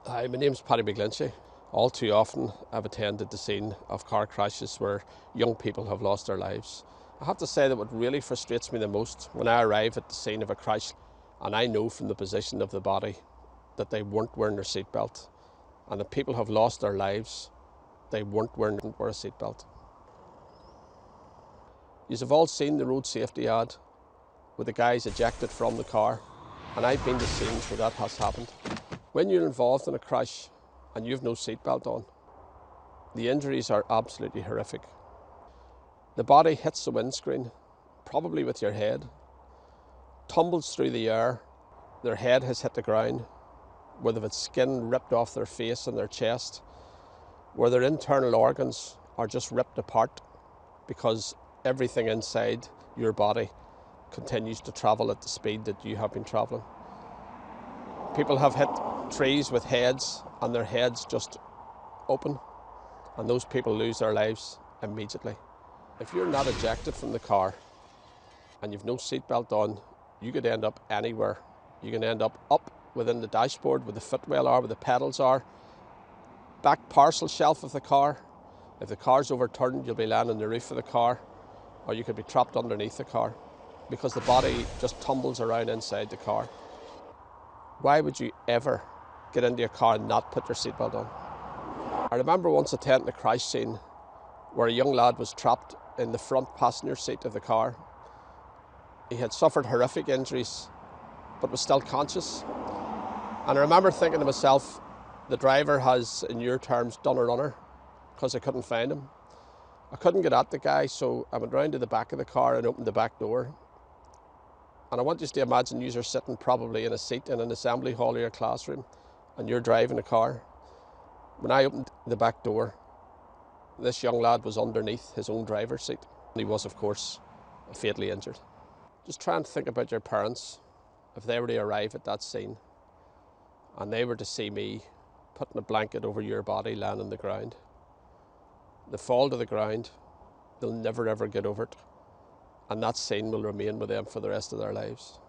Hi, my name's Paramedic. All too often I've attended the scene of car crashes where young people have lost their lives. I have to say that what really frustrates me the most when I arrive at the scene of a crash and I know from the position of the body that they weren't wearing their seatbelt, and the people have lost their lives, they weren't wearing a seatbelt. You've all seen the road safety ad with the guys ejected from the car, and I've been to scenes where that has happened. When you're involved in a crash and you've no seatbelt on, the injuries are absolutely horrific. The body hits the windscreen, probably with your head, tumbles through the air, their head has hit the ground, where they've had skin ripped off their face and their chest, where their internal organs are just ripped apart because everything inside your body continues to travel at the speed that you have been travelling. People have hit trees with heads and their heads just open, and those people lose their lives immediately. If you're not ejected from the car and you've no seatbelt on, you could end up anywhere. You can end up within the dashboard where the footwell are, where the pedals are, back parcel shelf of the car. If the car's overturned, you'll be landing on the roof of the car, or you could be trapped underneath the car because the body just tumbles around inside the car. Why would you ever get into a car and not put your seatbelt on? I remember once attending a crash scene where a young lad was trapped in the front passenger seat of the car. He had suffered horrific injuries but was still conscious. And I remember thinking to myself, the driver has, in your terms, done a runner because I couldn't find him. I couldn't get at the guy, so I went round to the back of the car and opened the back door. And I want you to imagine you're sitting probably in a seat in an assembly hall or your classroom and you're driving a car. When I opened the back door, this young lad was underneath his own driver's seat. He was, of course, fatally injured. Just try and think about your parents if they were to arrive at that scene and they were to see me putting a blanket over your body lying on the ground. They fall to the ground, they'll never ever get over it, and that scene will remain with them for the rest of their lives.